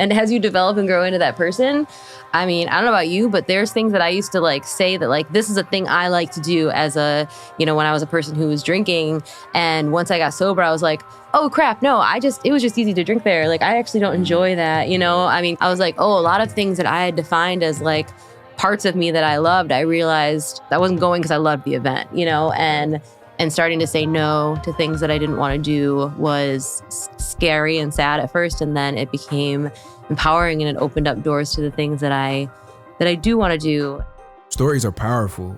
And as you develop and grow into that person, I mean, I don't know about you, but there's things that I used to like say that like, this is a thing I like to do as a, you know, when I was a person who was drinking. And once I got sober, I was like, oh crap, no, it was just easy to drink there. Like, I actually don't enjoy that, you know? I mean, I was like, oh, a lot of things that I had defined as like parts of me that I loved, I realized I wasn't going because I loved the event, you know? And starting to say no to things that I didn't want to do was scary and sad at first. And then it became empowering, and it opened up doors to the things that I do want to do. Stories are powerful.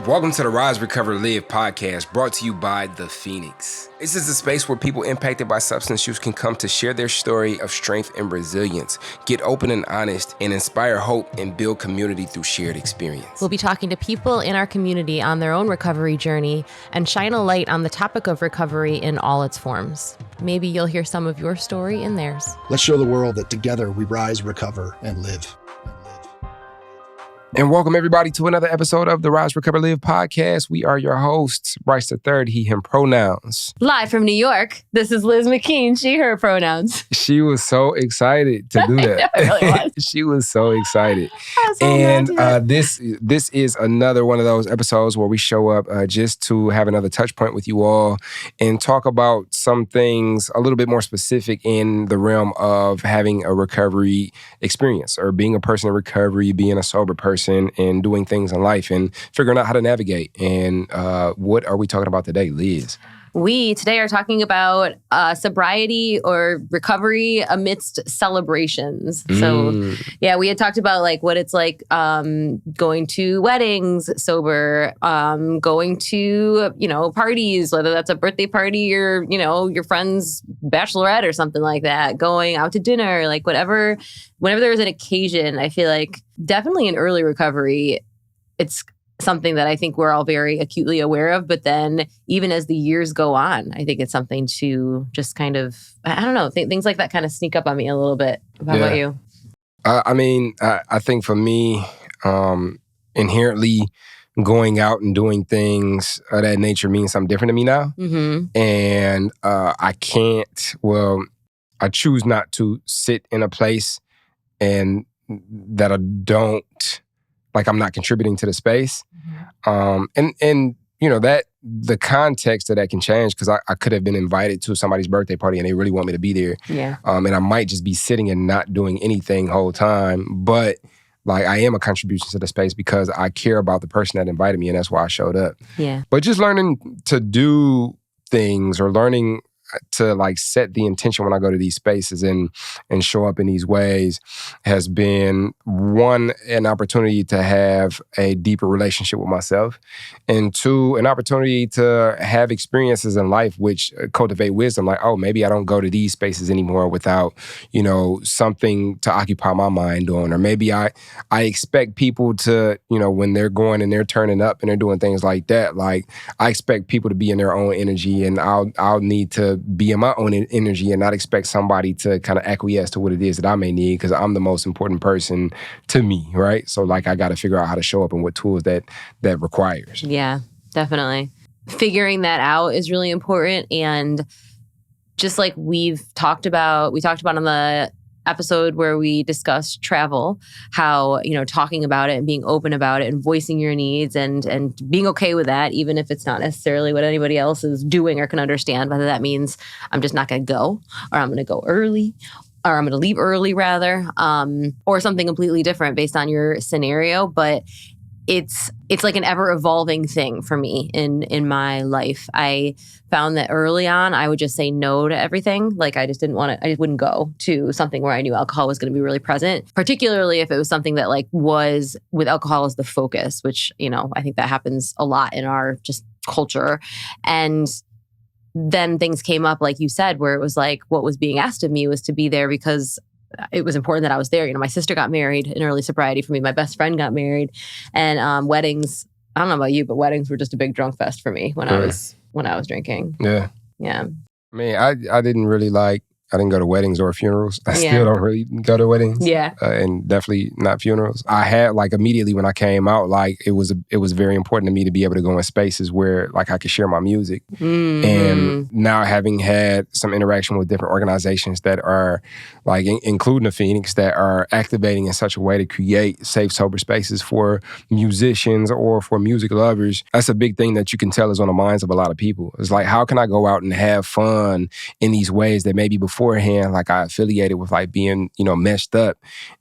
Welcome to the Rise, Recover, Live podcast, brought to you by The Phoenix. This is a space where people impacted by substance use can come to share their story of strength and resilience, get open and honest, and inspire hope and build community through shared experience. We'll be talking to people in our community on their own recovery journey and shine a light on the topic of recovery in all its forms. Maybe you'll hear some of your story in theirs. Let's show the world that together we rise, recover, and live. And welcome everybody to another episode of the Rise, Recover, Live podcast. We are your hosts, Bryce III, he, him pronouns. Live from New York, this is Liz McKean, she, her pronouns. She was so excited to do that. I know, it really was. She was so excited. This is another one of those episodes where we show up just to have another touch point with you all and talk about some things a little bit more specific in the realm of having a recovery experience or being a person in recovery, being a sober person, and doing things in life and figuring out how to navigate. And what are we talking about today, Liz? We today are talking about sobriety or recovery amidst celebrations. So yeah, we had talked about like what it's like going to weddings sober, going to, you know, parties, whether that's a birthday party or, you know, your friend's bachelorette or something like that, going out to dinner, like whenever there's an occasion. I feel like definitely in early recovery, it's something that I think we're all very acutely aware of. But then even as the years go on, I think it's something to just kind of, I don't know, things like that kind of sneak up on me a little bit. How about you? I think for me, inherently going out and doing things of that nature means something different to me now. Mm-hmm. And I choose not to sit in a place and that I don't, like I'm not contributing to the space. And you know, that the context of that can change because I could have been invited to somebody's birthday party and they really want me to be there. Yeah. And I might just be sitting and not doing anything the whole time. But like I am a contribution to the space because I care about the person that invited me and that's why I showed up. Yeah. But just learning to do things or learning to like set the intention when I go to these spaces and show up in these ways has been one, an opportunity to have a deeper relationship with myself, and two, an opportunity to have experiences in life which cultivate wisdom. Like, oh, maybe I don't go to these spaces anymore without, you know, something to occupy my mind on, or maybe I expect people to, you know, when they're going and they're turning up and they're doing things like that, like I expect people to be in their own energy, and I'll need to be in my own energy and not expect somebody to kind of acquiesce to what it is that I may need because I'm the most important person to me, right? So like I got to figure out how to show up and what tools that requires. Yeah, definitely. Figuring that out is really important. And just like we talked about on the episode where we discussed travel, how, you know, talking about it and being open about it and voicing your needs and being okay with that, even if it's not necessarily what anybody else is doing or can understand, whether that means I'm just not going to go, or I'm going to go early, or I'm going to leave early rather, or something completely different based on your scenario. But it's like an ever evolving thing for me in my life. I found that early on, I would just say no to everything. Like I just wouldn't go to something where I knew alcohol was going to be really present, particularly if it was something that like was with alcohol as the focus, which, you know, I think that happens a lot in our just culture. And then things came up, like you said, where it was like what was being asked of me was to be there because it was important that I was there. You know, my sister got married in early sobriety for me. My best friend got married, and weddings. I don't know about you, but weddings were just a big drunk fest for me when I was drinking. Yeah. Yeah. I mean, I didn't really like I didn't go to weddings or funerals. I Yeah. still don't really go to weddings. Yeah. And definitely not funerals. I had like immediately when I came out, like it was very important to me to be able to go in spaces where like I could share my music. Mm-hmm. And now having had some interaction with different organizations that are like including the Phoenix that are activating in such a way to create safe, sober spaces for musicians or for music lovers, that's a big thing that you can tell is on the minds of a lot of people. It's like, how can I go out and have fun in these ways that maybe beforehand, like I affiliated with like being, messed up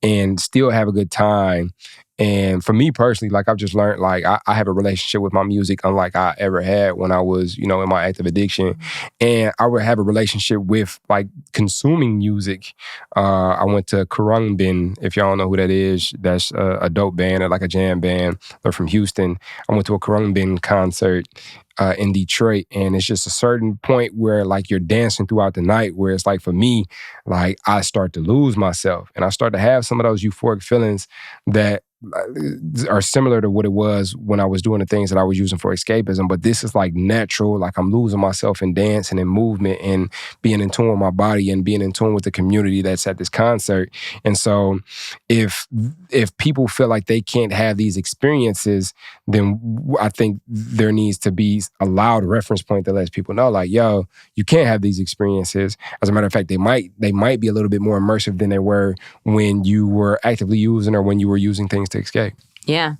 and still have a good time. And for me personally, like I've just learned, like I have a relationship with my music unlike I ever had when I was, in my active addiction. And I would have a relationship with like consuming music. I went to Kurungbin, if y'all don't know who that is. That's a dope band or like a jam band. They're from Houston. I went to a Kurungbin concert in Detroit. And it's just a certain point where like you're dancing throughout the night where it's like for me, like I start to lose myself and I start to have some of those euphoric feelings that are similar to what it was when I was doing the things that I was using for escapism. But this is like natural, like I'm losing myself in dance and in movement and being in tune with my body and being in tune with the community that's at this concert. And so if people feel like they can't have these experiences, then I think there needs to be a loud reference point that lets people know like, yo, you can't have these experiences. As a matter of fact, they might be a little bit more immersive than they were when you were actively using or when you were using things to escape. Yeah.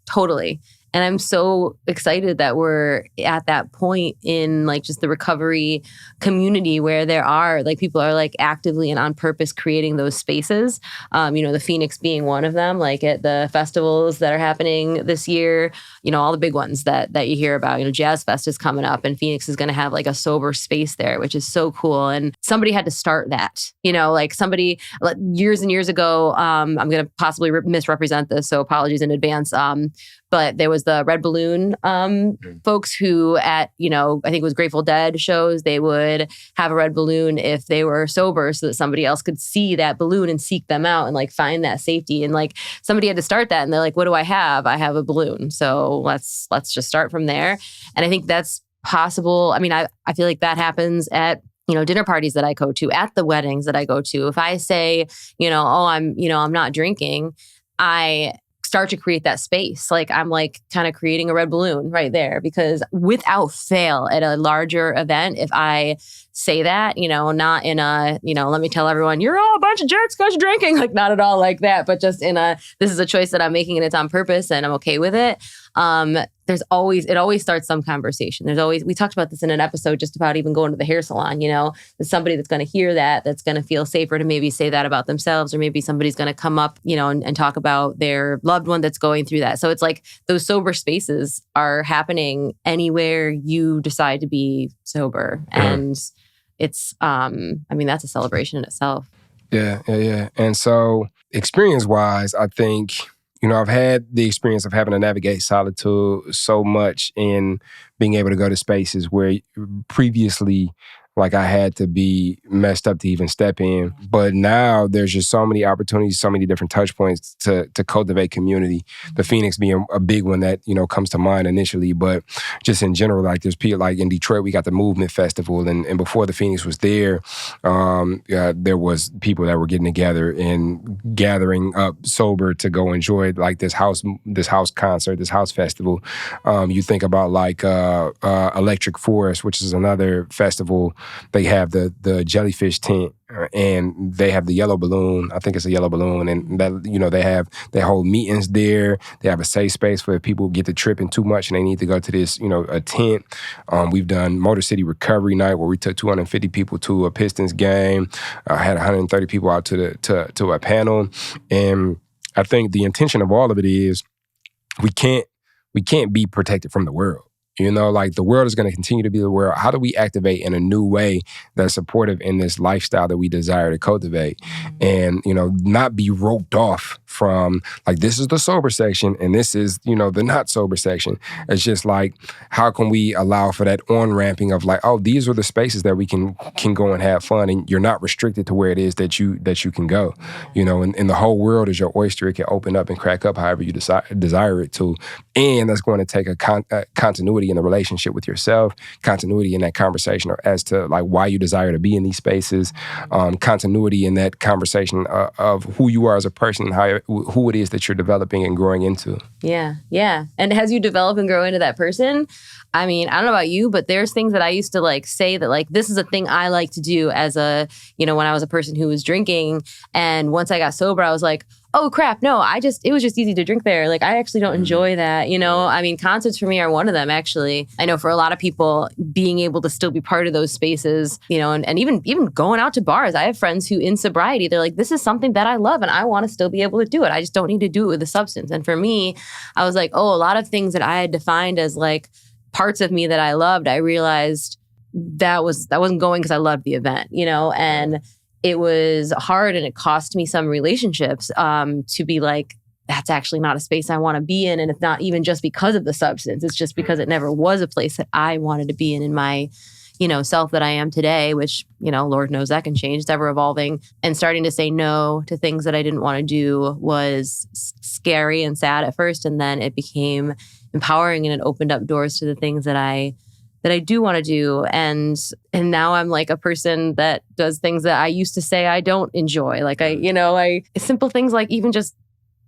Totally. And I'm so excited that we're at that point in like just the recovery community where there are like people are like actively and on purpose creating those spaces. The Phoenix being one of them, like at the festivals that are happening this year, all the big ones that you hear about, Jazz Fest is coming up and Phoenix is going to have like a sober space there, which is so cool. And somebody had to start that, like somebody years and years ago, I'm going to possibly misrepresent this, so apologies in advance. But there was the Red Balloon folks who at, I think it was Grateful Dead shows, they would have a red balloon if they were sober so that somebody else could see that balloon and seek them out and like find that safety. And like somebody had to start that and they're like, what do I have? I have a balloon. So let's just start from there. And I think that's possible. I mean, I feel like that happens at dinner parties that I go to, at the weddings that I go to. If I say, I'm not drinking, I start to create that space. Like I'm like kind of creating a red balloon right there because without fail at a larger event, if I say that, not in a, let me tell everyone, you're all a bunch of jerks because you're drinking, like not at all like that, but just in this is a choice that I'm making and it's on purpose and I'm okay with it. It always starts some conversation. We talked about this in an episode just about even going to the hair salon, there's somebody that's going to hear that's going to feel safer to maybe say that about themselves, or maybe somebody's going to come up, and talk about their loved one that's going through that. So it's like those sober spaces are happening anywhere you decide to be sober. And it's, that's a celebration in itself. Yeah. And so experience-wise, I think, I've had the experience of having to navigate solitude so much in being able to go to spaces where previously, like I had to be messed up to even step in. But now there's just so many opportunities, so many different touch points to cultivate community. The Phoenix being a big one that, comes to mind initially. But just in general, like there's people like in Detroit, we got the Movement Festival. And before the Phoenix was there, there was people that were getting together and gathering up sober to go enjoy like this house concert, this house festival. You think about like Electric Forest, which is another festival. They have the jellyfish tent and they have the yellow balloon. I think it's a yellow balloon. And that, they hold meetings there. They have a safe space for if people get to tripping too much and they need to go to this, a tent. We've done Motor City Recovery Night where we took 250 people to a Pistons game. I had 130 people out to a panel. And I think the intention of all of it is we can't be protected from the world. Like the world is going to continue to be the world. How do we activate in a new way that's supportive in this lifestyle that we desire to cultivate? And, not be roped off from like, this is the sober section and this is, the not sober section. It's just like, how can we allow for that on-ramping of like, oh, these are the spaces that we can go and have fun and you're not restricted to where it is that you can go, and the whole world is your oyster. It can open up and crack up however you desire it to. And that's going to take a continuity continuity in the relationship with yourself, continuity in that conversation as to like why you desire to be in these spaces, continuity in that conversation of who you are as a person, and who it is that you're developing and growing into. Yeah, yeah. And as you develop and grow into that person, I mean, I don't know about you, but there's things that I used to like say that like, this is a thing I like to do as a, when I was a person who was drinking. And once I got sober, I was like, oh crap, no, it was just easy to drink there. Like, I actually don't enjoy that, I mean, concerts for me are one of them, actually. I know for a lot of people, being able to still be part of those spaces, and even going out to bars. I have friends who in sobriety, they're like, this is something that I love and I want to still be able to do it. I just don't need to do it with a substance. And for me, I was like, oh, a lot of things that I had defined as like parts of me that I loved, I realized that wasn't going because I loved the event, and it was hard and it cost me some relationships to be like, that's actually not a space I want to be in. And it's not even just because of the substance. It's just because it never was a place that I wanted to be in my, self that I am today, which, Lord knows that can change. It's ever evolving. And starting to say no to things that I didn't want to do was scary and sad at first. And then it became empowering and it opened up doors to the things that I do want to do. And now I'm like a person that does things that I used to say I don't enjoy. Like simple things like even just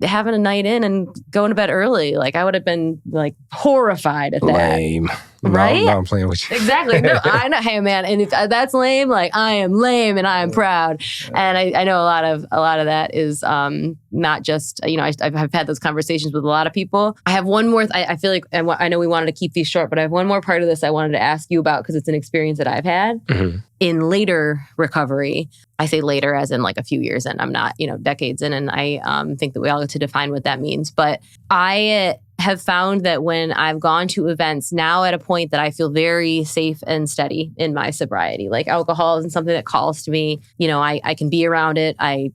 having a night in and going to bed early. Like I would have been like horrified at that. Lame. Right? No, I'm playing with you. Exactly. No, I know. Hey, man. And if that's lame, like I am lame and I am proud. And I know a lot of that is not just, I've had those conversations with a lot of people. I have one more, I feel like, and I know we wanted to keep these short, but I have one more part of this I wanted to ask you about because it's an experience that I've had. Mm-hmm. In later recovery. I say later as in like a few years in. I'm not, decades in. And I think that we all get to define what that means. But I have found that when I've gone to events now at a point that I feel very safe and steady in my sobriety, like alcohol isn't something that calls to me. I can be around it. I,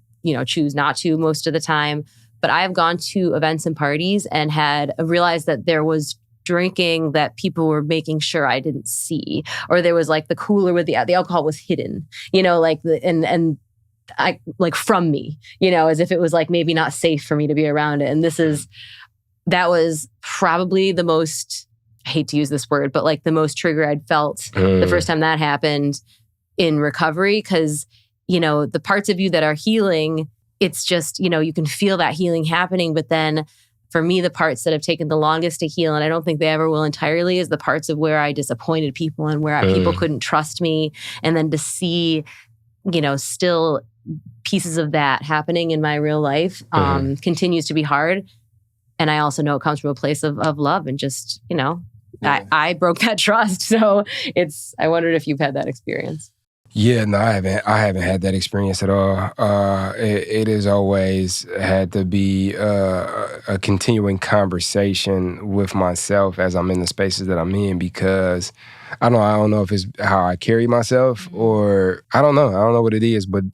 choose not to most of the time. But I've gone to events and parties and had realized that there was drinking that people were making sure I didn't see, or there was like the cooler with the alcohol was hidden, and I like from me, as if it was like maybe not safe for me to be around it. And that was probably the most, I hate to use this word, but like the most trigger I'd felt the first time that happened in recovery. Cause, the parts of you that are healing, it's just, you can feel that healing happening. But then for me, the parts that have taken the longest to heal, and I don't think they ever will entirely, is the parts of where I disappointed people and where people couldn't trust me. And then to see, still pieces of that happening in my real life continues to be hard. And I also know it comes from a place of love and just, I broke that trust. So I wondered if you've had that experience. Yeah, no, I haven't had that experience at all. It has always had to be a continuing conversation with myself as I'm in the spaces that I'm in, because I don't know if it's how I carry myself or I don't know what it is, but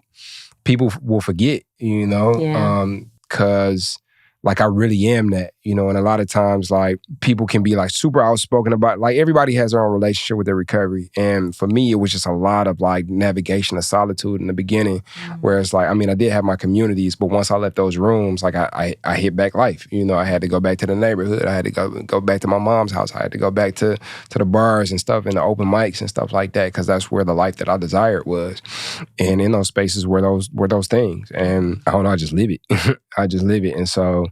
people will forget, because like I really am that, and a lot of times like people can be like super outspoken about, like everybody has their own relationship with their recovery. And for me, it was just a lot of like navigation of solitude in the beginning, where it's like, I mean, I did have my communities, but once I left those rooms, like I hit back life. I had to go back to the neighborhood. I had to go back to my mom's house. I had to go back to the bars and stuff and the open mics and stuff like that, because that's where the life that I desired was. And in those spaces were those things. And I don't know, I just live it. I just live it. And so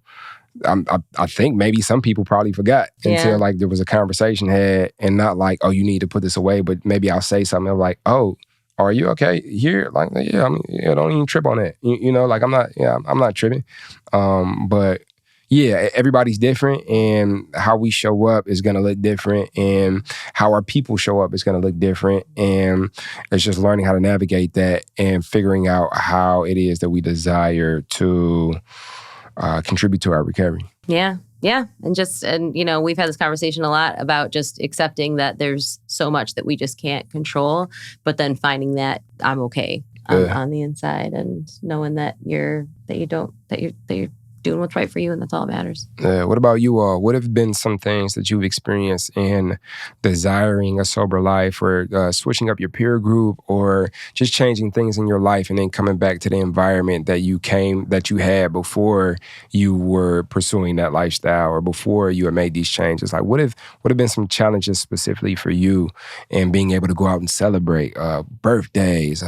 I think maybe some people probably forgot until like there was a conversation had, and not like, oh, you need to put this away, but maybe I'll say something like, oh, are you okay here? Like, yeah, I mean, yeah, don't even trip on that. Like I'm not tripping. But yeah, everybody's different, and how we show up is gonna look different, and how our people show up is gonna look different. And it's just learning how to navigate that and figuring out how it is that we desire to contribute to our recovery. Yeah. And we've had this conversation a lot about just accepting that there's so much that we just can't control, but then finding that I'm okay on the inside, and knowing that you're doing what's right for you, and that's all that matters. What about you all? What have been some things that you've experienced in desiring a sober life, or switching up your peer group, or just changing things in your life and then coming back to the environment that you had before you were pursuing that lifestyle, or before you had made these changes? Like, what have been some challenges specifically for you in being able to go out and celebrate birthdays,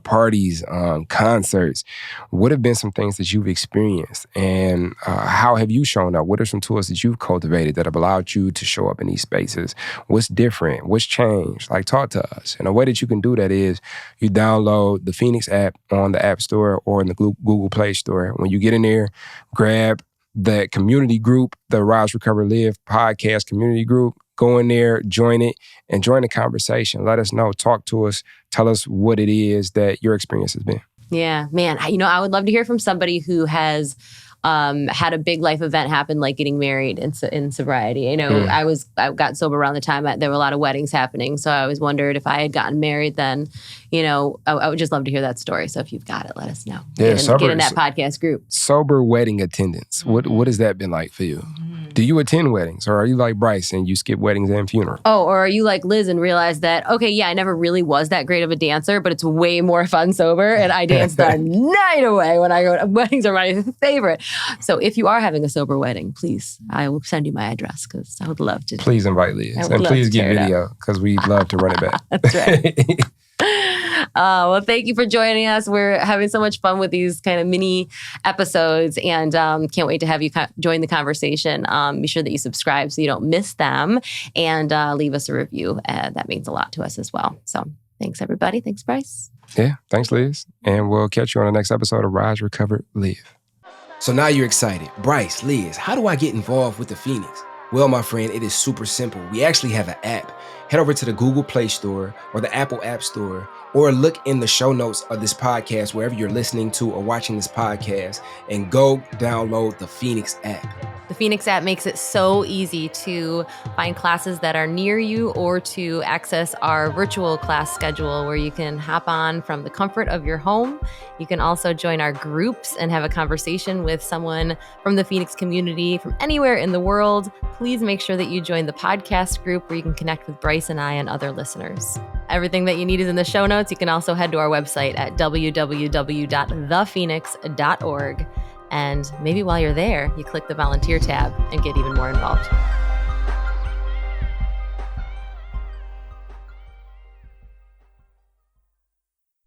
parties, concerts? What have been some things that you've experienced? And how have you shown up? What are some tools that you've cultivated that have allowed you to show up in these spaces? What's different? What's changed? Like, talk to us. And a way that you can do that is you download the Phoenix app on the App Store or in the Google Play Store. When you get in there, grab that community group, the Rise, Recover, Live podcast community group. Go in there, join it, and join the conversation. Let us know. Talk to us. Tell us what it is that your experience has been. Yeah, man. I would love to hear from somebody who has had a big life event happen, like getting married in sobriety. I got sober around the time there were a lot of weddings happening. So I always wondered if I had gotten married then, I would just love to hear that story. So if you've got it, let us know. Yeah, get in that podcast group. Sober wedding attendance. What has that been like for you? Do you attend weddings, or are you like Bryce and you skip weddings and funerals? Oh, or are you like Liz and realize that, okay, yeah, I never really was that great of a dancer, but it's way more fun sober, and I dance the night away when I go to weddings. Are my favorite. So if you are having a sober wedding, please, I will send you my address because I would love to. Please invite Liz, and please get video because we'd love to run it back. That's right. Well, thank you for joining us. We're having so much fun with these kind of mini episodes, and can't wait to have you join the conversation. Be sure that you subscribe so you don't miss them, and leave us a review. That means a lot to us as well. So thanks, everybody. Thanks, Bryce. Yeah, thanks, Liz. And we'll catch you on the next episode of Rise, Recover, Live. So now you're excited. Bryce, Liz, how do I get involved with the Phoenix? Well, my friend, it is super simple. We actually have an app. Head over to the Google Play Store or the Apple App Store, or look in the show notes of this podcast, wherever you're listening to or watching this podcast, and go download the Phoenix app. The Phoenix app makes it so easy to find classes that are near you, or to access our virtual class schedule where you can hop on from the comfort of your home. You can also join our groups and have a conversation with someone from the Phoenix community from anywhere in the world. Please make sure that you join the podcast group where you can connect with Bryce and I and other listeners. Everything that you need is in the show notes. You can also head to our website at www.thephoenix.org. And maybe while you're there, you click the volunteer tab and get even more involved.